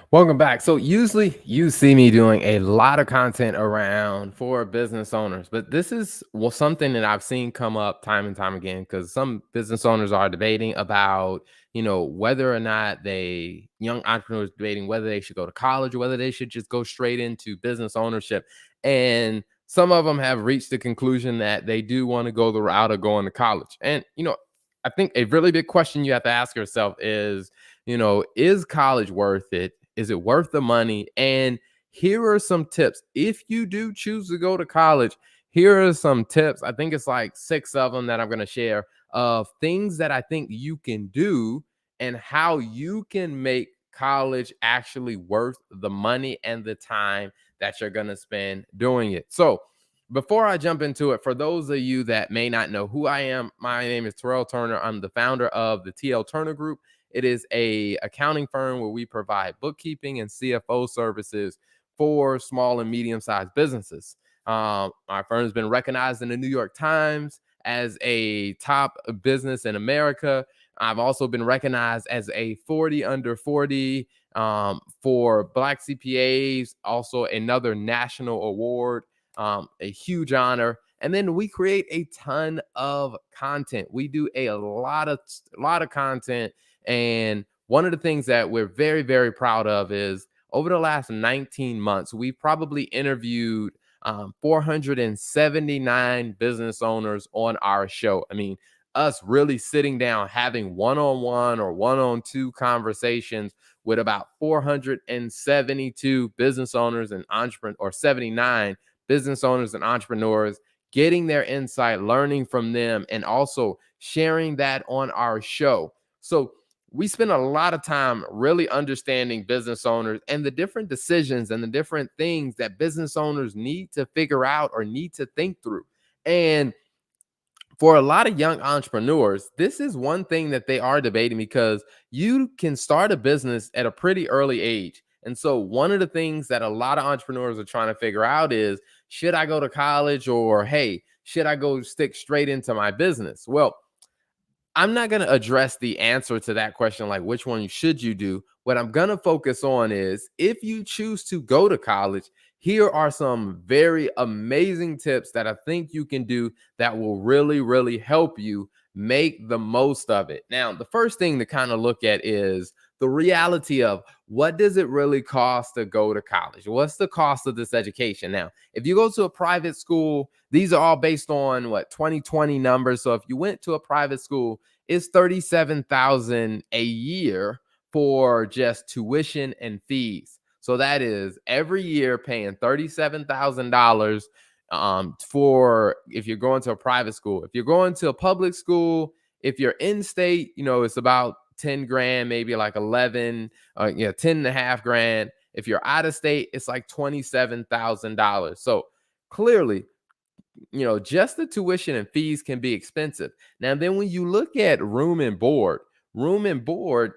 Welcome back. So usually you see me doing a lot of content around for business owners, but this is something that I've seen come up time and time again because some business owners are debating about, whether or not young entrepreneurs debating whether they should go to college or whether they should just go straight into business ownership. And some of them have reached the conclusion that they do want to go the route of going to college. And, I think a really big question you have to ask yourself is college worth it? Is it worth the money? And here are some tips. If you do choose to go to college, here are some tips. I think it's like six of them that I'm going to share of things that I think you can do and how you can make college actually worth the money and the time that you're going to spend doing it. So, before I jump into it, for those of you that may not know who I am, my name is Terrell Turner. I'm the founder of the TL Turner Group. It is a accounting firm where we provide bookkeeping and CFO services for small and medium-sized businesses. Our firm has been recognized in the New York Times as a top business in America. I've also been recognized as a 40 under 40 for Black CPAs, also another national award, a huge honor. And then we create a ton of content. We do a lot of content, and one of the things that we're very, very proud of is over the last 19 months, we've probably interviewed 479 business owners on our show. I mean, us really sitting down, having one-on-one or one-on-two conversations with about 472 business owners and entrepreneurs, or 79 business owners and entrepreneurs, getting their insight, learning from them, and also sharing that on our show. So we spend a lot of time really understanding business owners and the different decisions and the different things that business owners need to figure out or need to think through. And for a lot of young entrepreneurs, this is one thing that they are debating because you can start a business at a pretty early age. And so, one of the things that a lot of entrepreneurs are trying to figure out is, should I go to college, or hey, should I go stick straight into my business? Well, I'm not going to address the answer to that question, like which one should you do. What I'm going to focus on is, if you choose to go to college, here are some very amazing tips that I think you can do that will really, really help you make the most of it. Now, the first thing to kind of look at is the reality of, what does it really cost to go to college? What's the cost of this education? Now, if you go to a private school, these are all based on what 2020 numbers. So if you went to a private school, it's 37,000 a year for just tuition and fees. So that is every year paying $37,000 for, if you're going to a private school. If you're going to a public school, if you're in state, it's about 10 grand, maybe like 11, 10 and a half grand. If you're out of state, it's like $27,000. So clearly, just the tuition and fees can be expensive. Now, then when you look at room and board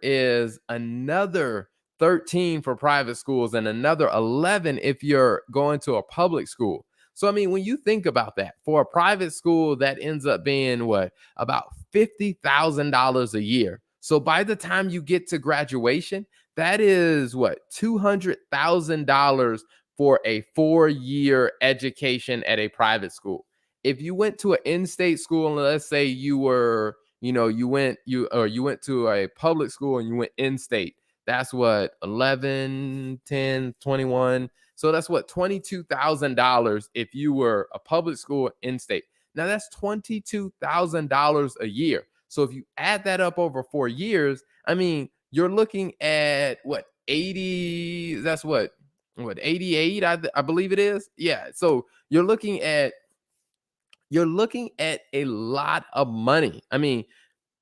is another 13 for private schools and another 11 if you're going to a public school. So, I mean, when you think about that, for a private school, that ends up being what, about $50,000 a year. So by the time you get to graduation, that is what, $200,000 for a 4-year education at a private school. If you went to an in-state school, and let's say you were, you went to a public school and you went in-state, that's what, 11, 10, 21. So that's what, $22,000 if you were a public school in-state. Now that's $22,000 a year. So if you add that up over 4 years, I mean, you're looking at what, 80, that's what 88, I believe it is. Yeah. So you're looking at a lot of money. I mean,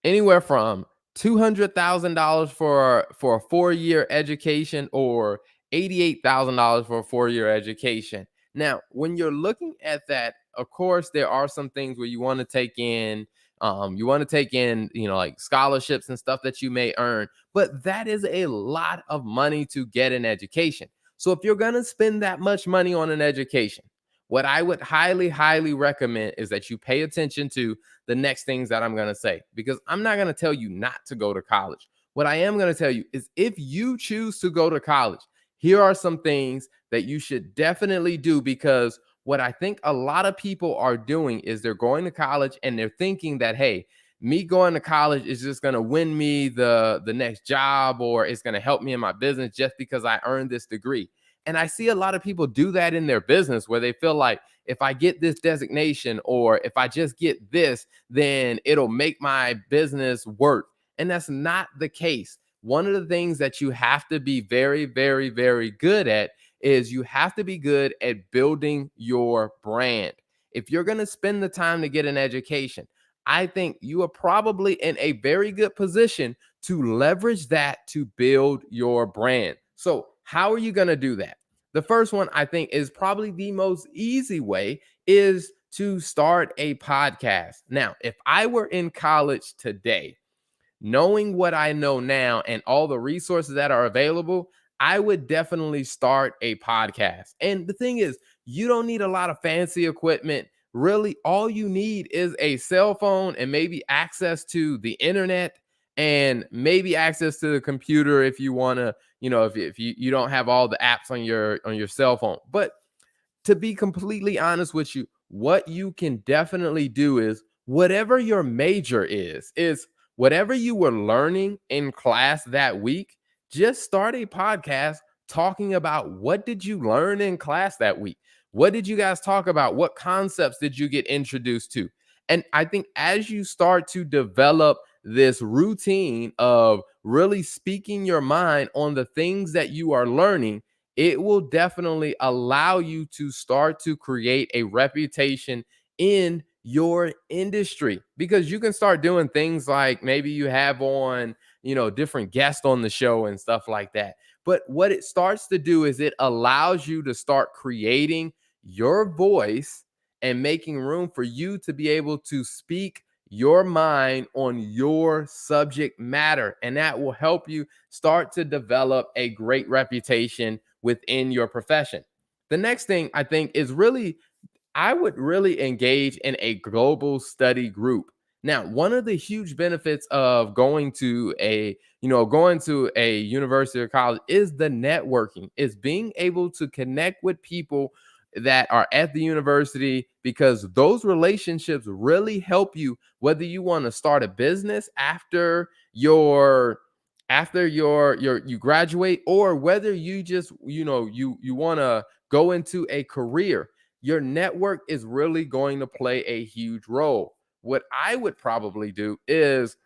anywhere from $200,000 for a 4-year education, or $88,000 for a 4-year education. Now, when you're looking at that, of course, there are some things where you want to take in, like scholarships and stuff that you may earn, but that is a lot of money to get an education. So if you're going to spend that much money on an education, what I would highly, highly recommend is that you pay attention to the next things that I'm going to say, because I'm not going to tell you not to go to college. What I am going to tell you is if you choose to go to college, here are some things that you should definitely do, because what I think a lot of people are doing is they're going to college and they're thinking that, hey, me going to college is just going to win me the next job, or it's going to help me in my business just because I earned this degree. And I see a lot of people do that in their business, where they feel like if I get this designation or if I just get this, then it'll make my business work. And that's not the case. One of the things that you have to be very, very, very good at is you have to be good at building your brand. If you're going to spend the time to get an education, I think you are probably in a very good position to leverage that to build your brand. So, how are you going to do that? The first one, I think, is probably the most easy way, is to start a podcast. Now, if I were in college today, knowing what I know now and all the resources that are available, I would definitely start a podcast. And the thing is, you don't need a lot of fancy equipment. Really, all you need is a cell phone and maybe access to the internet, and maybe access to the computer if you want to, if you don't have all the apps on your cell phone. But to be completely honest with you, what you can definitely do is whatever your major is whatever you were learning in class that week, just start a podcast talking about what did you learn in class that week? What did you guys talk about? What concepts did you get introduced to? And I think as you start to develop this routine of really speaking your mind on the things that you are learning, it will definitely allow you to start to create a reputation in your industry, because you can start doing things like maybe you have on, different guests on the show and stuff like that. But what it starts to do is it allows you to start creating your voice and making room for you to be able to speak your mind on your subject matter. And that will help you start to develop a great reputation within your profession. The next thing I think is really, I would really engage in a global study group. Now, one of the huge benefits of going to a university or college is the networking, is being able to connect with people that are at the university, because those relationships really help you whether you want to start a business after you graduate, or whether you just, you want to go into a career. Your network is really going to play a huge role. What I would probably do is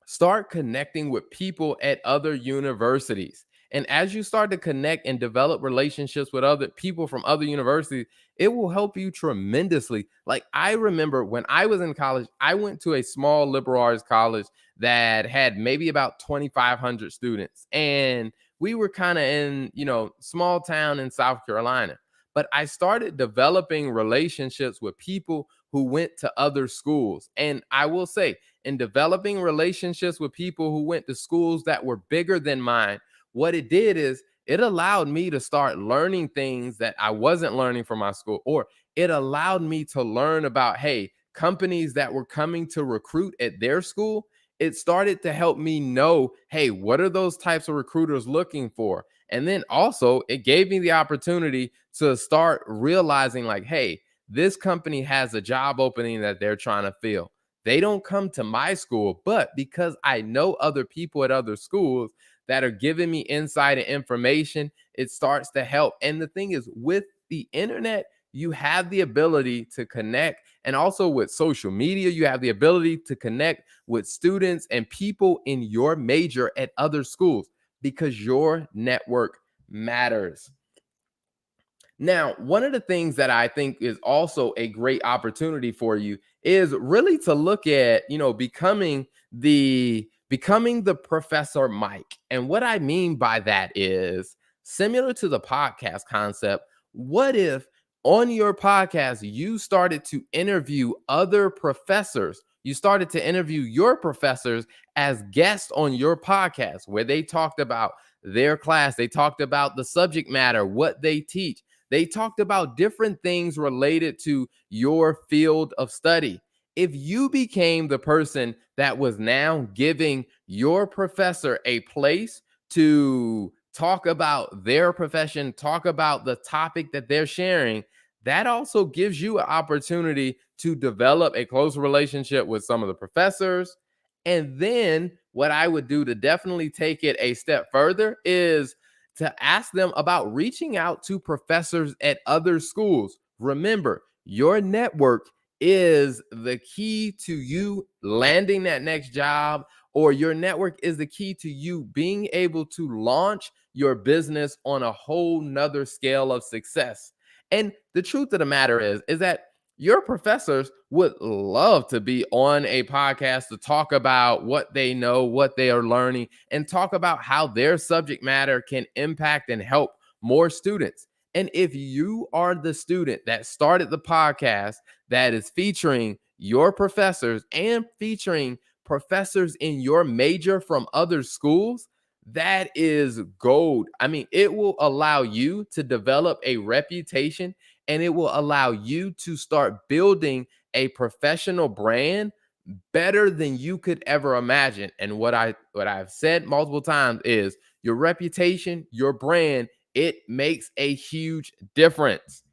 start connecting with people at other universities. And as you start to connect and develop relationships with other people from other universities, it will help you tremendously. Like, I remember when I was in college, I went to a small liberal arts college that had maybe about 2,500 students. And we were kind of in, small town in South Carolina. But I started developing relationships with people who went to other schools. And I will say, in developing relationships with people who went to schools that were bigger than mine, what it did is it allowed me to start learning things that I wasn't learning from my school, or it allowed me to learn about, hey, companies that were coming to recruit at their school. It started to help me know, hey, what are those types of recruiters looking for? And then also, it gave me the opportunity to start realizing, like, hey, this company has a job opening that they're trying to fill. They don't come to my school, but because I know other people at other schools that are giving me insight and information, it starts to help. And the thing is, with the internet, you have the ability to connect. And also with social media, you have the ability to connect with students and people in your major at other schools, because your network matters. Now, one of the things that I think is also a great opportunity for you is really to look at, becoming the Professor Mike. And what I mean by that is, similar to the podcast concept, what if on your podcast you started to interview other professors? You started to interview your professors as guests on your podcast, where they talked about their class, they talked about the subject matter, what they teach. They talked about different things related to your field of study. if you became the person that was now giving your professor a place to talk about their profession, talk about the topic that they're sharing, that also gives you an opportunity to develop a close relationship with some of the professors. And then what I would do to definitely take it a step further is to ask them about reaching out to professors at other schools. Remember, your network is the key to you landing that next job, or your network is the key to you being able to launch your business on a whole nother scale of success. And the truth of the matter is that your professors would love to be on a podcast to talk about what they know, what they are learning, and talk about how their subject matter can impact and help more students. And if you are the student that started the podcast that is featuring your professors and featuring professors in your major from other schools, that is gold. I mean, it will allow you to develop a reputation, and it will allow you to start building a professional brand better than you could ever imagine. And what I've said multiple times is your reputation, your brand, it makes a huge difference.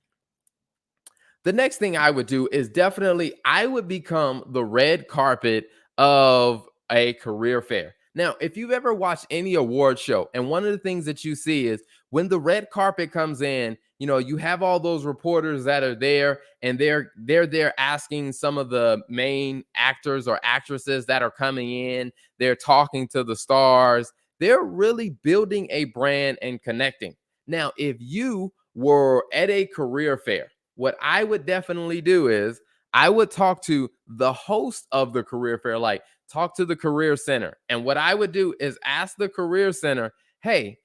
The next thing I would do is definitely I would become the red carpet of a career fair. Now, if you've ever watched any award show, and one of the things that you see is when the red carpet comes in, you have all those reporters that are there, and they're there asking some of the main actors or actresses that are coming in. They're talking to the stars. They're really building a brand and connecting. Now, if you were at a career fair, what I would definitely do is I would talk to the host of the career fair, like talk to the career center. And what I would do is ask the career center, hey,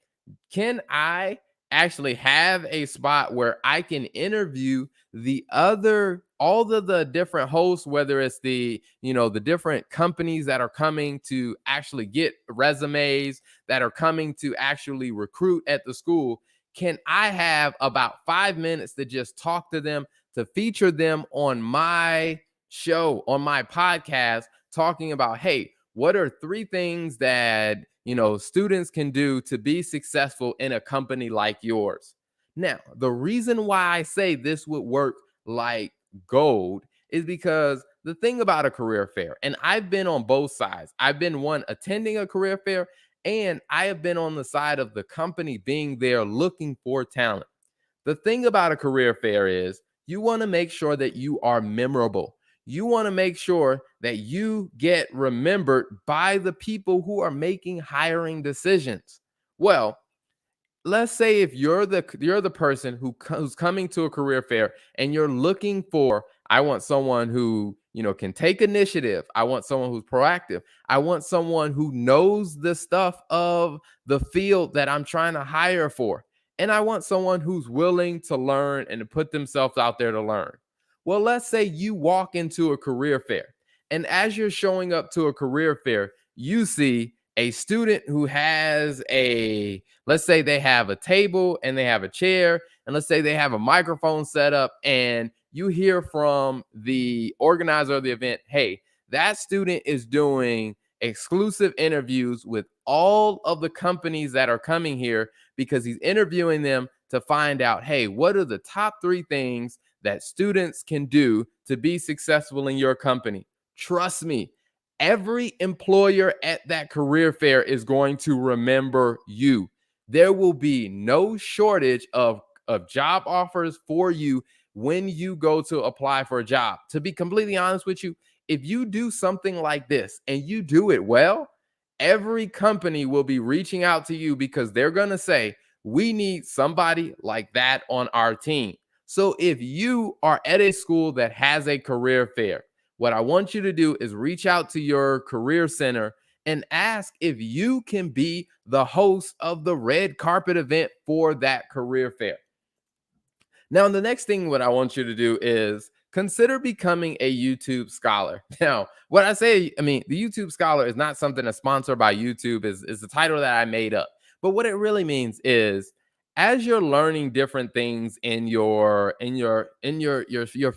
can I actually have a spot where I can interview all of the different hosts, whether it's the different companies that are coming to actually get resumes, that are coming to actually recruit at the school? Can I have about 5 minutes to just talk to them, to feature them on my show, on my podcast, talking about, hey, what are three things that students can do to be successful in a company like yours? Now, the reason why I say this would work like gold is because the thing about a career fair, and I've been on both sides. I've been one attending a career fair, and I have been on the side of the company being there looking for talent. The thing about a career fair is you want to make sure that you are memorable. You want to make sure that you get remembered by the people who are making hiring decisions. Well, let's say if you're the person who's coming to a career fair, and you're looking for, I want someone who can take initiative, I want someone who's proactive, I want someone who knows the stuff of the field that I'm trying to hire for, and I want someone who's willing to learn and to put themselves out there to learn. Well, let's say you walk into a career fair, and as you're showing up to a career fair, you see a student who has let's say they have a table and they have a chair, and let's say they have a microphone set up, and you hear from the organizer of the event, hey, that student is doing exclusive interviews with all of the companies that are coming here because he's interviewing them to find out, hey, what are the top three things that students can do to be successful in your company? Trust me, every employer at that career fair is going to remember you. There will be no shortage of job offers for you when you go to apply for a job. To be completely honest with you, if you do something like this and you do it well, every company will be reaching out to you because they're going to say, we need somebody like that on our team. So if you are at a school that has a career fair, what I want you to do is reach out to your career center and ask if you can be the host of the red carpet event for that career fair. Now, the next thing what I want you to do is consider becoming a YouTube scholar. Now, what I say, I mean, the YouTube scholar is not something that's sponsored by YouTube, is the title that I made up. But what it really means is as you're learning different things in your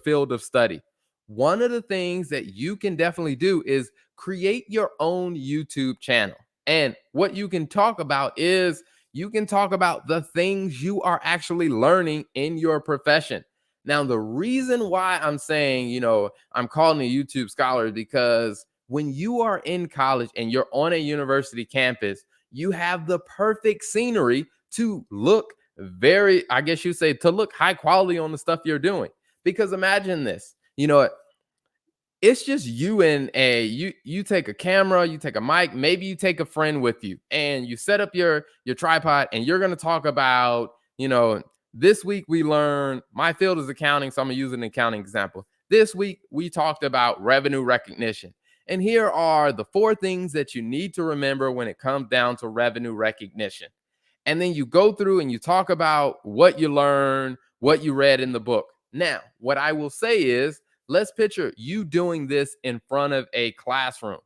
field of study, one of the things that you can definitely do is create your own YouTube channel. And what you can talk about is you can talk about the things you are actually learning in your profession. Now, the reason why I'm saying, I'm calling a YouTube scholar is because when you are in college and you're on a university campus, you have the perfect scenery to look very, I guess you say, to look high quality on the stuff you're doing. Because imagine this, it's just you and you take a camera, you take a mic, maybe you take a friend with you, and you set up your tripod, and you're going to talk about, this week we learned, my field is accounting, so I'm going to use an accounting example. This week we talked about revenue recognition, and here are the 4 things that you need to remember when it comes down to revenue recognition. And then you go through and you talk about what you learned, what you read in the book. Now, what I will say is, let's picture you doing this in front of a classroom.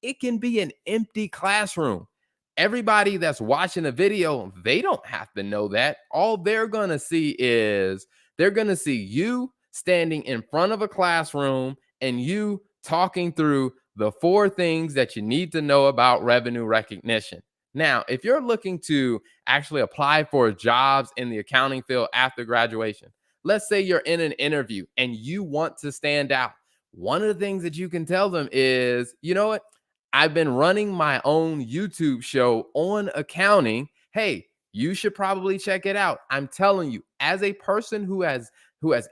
It can be an empty classroom. Everybody that's watching a video, they don't have to know that. All they're going to see is they're going to see you standing in front of a classroom and you talking through the 4 things that you need to know about revenue recognition. Now, if you're looking to actually apply for jobs in the accounting field after graduation, let's say you're in an interview and you want to stand out. One of the things that you can tell them is, you know what? I've been running my own YouTube show on accounting. Hey, you should probably check it out. I'm telling you, as a person who has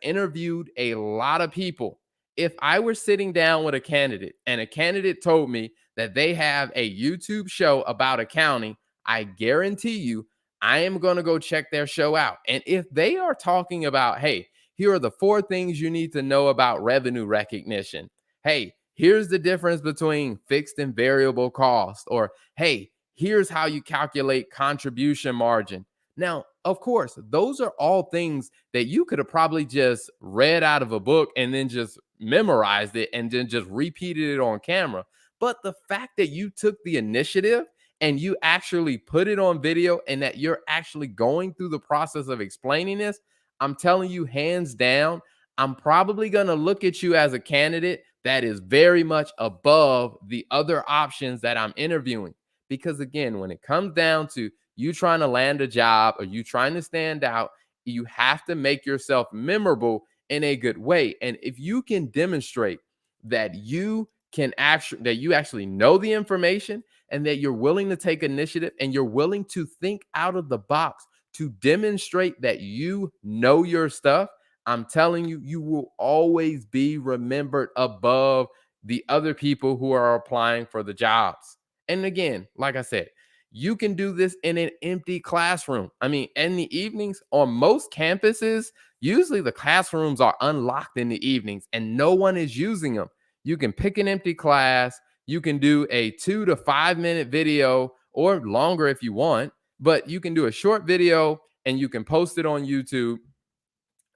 interviewed a lot of people, if I were sitting down with a candidate and a candidate told me that they have a YouTube show about accounting, I guarantee you I am going to go check their show out. And if they are talking about, hey, here are the 4 things you need to know about revenue recognition. Hey, here's the difference between fixed and variable cost. Or, hey, here's how you calculate contribution margin. Now, of course, those are all things that you could have probably just read out of a book and then just memorized it and then just repeated it on camera. But the fact that you took the initiative and you actually put it on video and that you're actually going through the process of explaining this, I'm telling you, hands down, I'm probably going to look at you as a candidate that is very much above the other options that I'm interviewing. Because again, when it comes down to you trying to land a job or you trying to stand out, you have to make yourself memorable in a good way. And if you can demonstrate that you actually know the information and that you're willing to take initiative and you're willing to think out of the box to demonstrate that you know your stuff, I'm telling you, you will always be remembered above the other people who are applying for the jobs. And again, like I said, you can do this in an empty classroom. I mean, in the evenings on most campuses, usually the classrooms are unlocked in the evenings and no one is using them. You can pick an empty class. You can do a 2 to 5 minute video or longer if you want, but you can do a short video and you can post it on YouTube.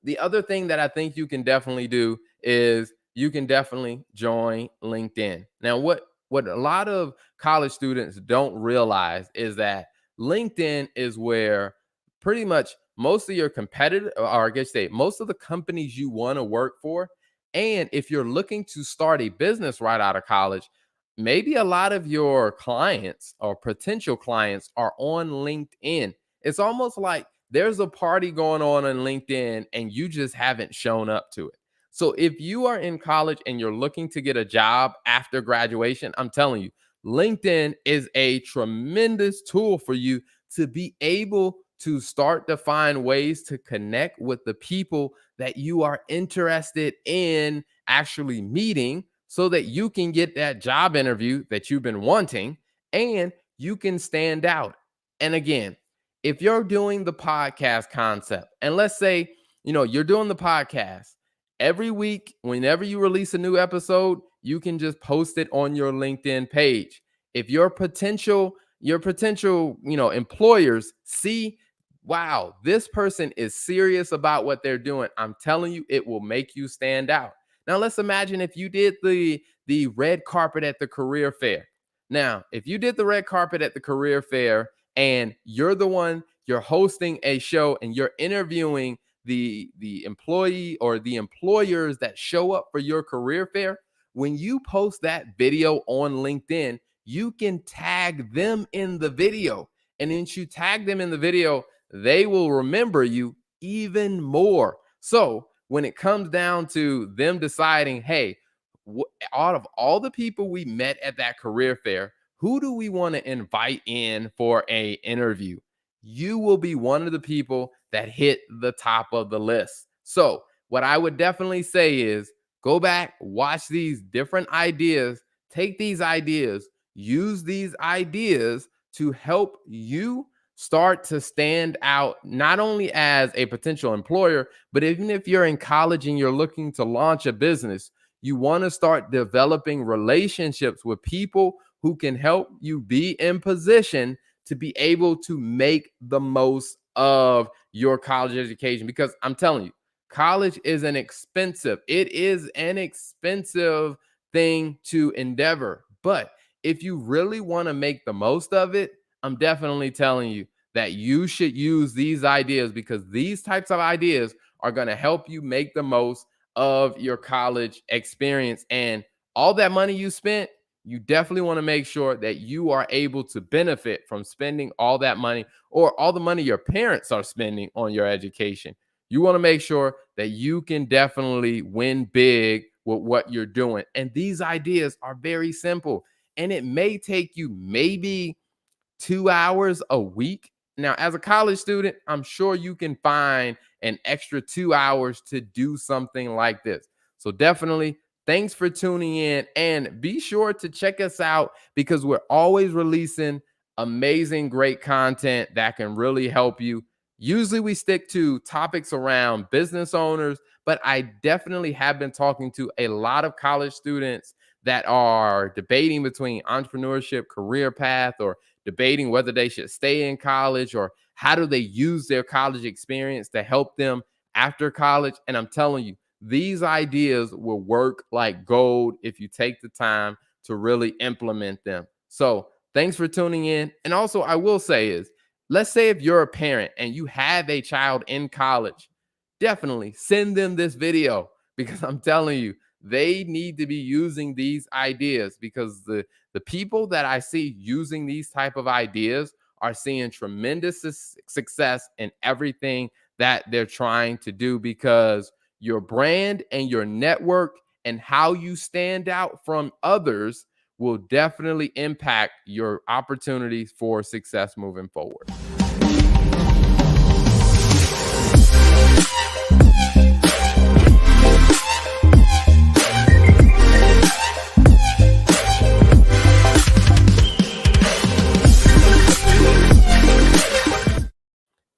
The other thing that I think you can definitely do is you can definitely join LinkedIn. Now, what a lot of college students don't realize is that LinkedIn is where pretty much most of your competitor, or I guess say most of the companies you want to work for, and if you're looking to start a business right out of college, maybe a lot of your clients or potential clients are on LinkedIn. It's almost like there's a party going on LinkedIn and you just haven't shown up to it. So if you are in college and you're looking to get a job after graduation, I'm telling you, LinkedIn is a tremendous tool for you to be able to start to find ways to connect with the people that you are interested in actually meeting so that you can get that job interview that you've been wanting and you can stand out. And again, if you're doing the podcast concept, and let's say, you're doing the podcast every week, whenever you release a new episode, you can just post it on your LinkedIn page. If your potential, employers see, wow, this person is serious about what they're doing, I'm telling you, it will make you stand out. Now, let's imagine if you did the red carpet at the career fair. Now, if you did the red carpet at the career fair and you're hosting a show and you're interviewing the employee or the employers that show up for your career fair, when you post that video on LinkedIn, you can tag them in the video. And once you tag them in the video, they will remember you even more. So when it comes down to them deciding, hey, out of all the people we met at that career fair, who do we want to invite in for a interview? You will be one of the people that hit the top of the list. So what I would definitely say is go back, watch these different ideas, take these ideas, use these ideas to help you start to stand out, not only as a potential employer, but even if you're in college and you're looking to launch a business, you want to start developing relationships with people who can help you be in position to be able to make the most of your college education. Because I'm telling you, college is it is an expensive thing to endeavor. But if you really want to make the most of it, I'm definitely telling you that you should use these ideas, because these types of ideas are going to help you make the most of your college experience. And all that money you spent, you definitely want to make sure that you are able to benefit from spending all that money, or all the money your parents are spending on your education. You want to make sure that you can definitely win big with what you're doing. And these ideas are very simple. And it may take you maybe 2 hours a week. Now, as a college student, I'm sure you can find an extra 2 hours to do something like this. So definitely, thanks for tuning in, and be sure to check us out, because we're always releasing amazing, great content that can really help you. Usually we stick to topics around business owners, but I definitely have been talking to a lot of college students that are debating between entrepreneurship, career path, or debating whether they should stay in college, or how do they use their college experience to help them after college. And I'm telling you, these ideas will work like gold if you take the time to really implement them. So thanks for tuning in. And also, I will say is, let's say if you're a parent and you have a child in college, definitely send them this video, because I'm telling you, they need to be using these ideas, because the people that I see using these type of ideas are seeing tremendous success in everything that they're trying to do, because your brand and your network and how you stand out from others will definitely impact your opportunities for success moving forward.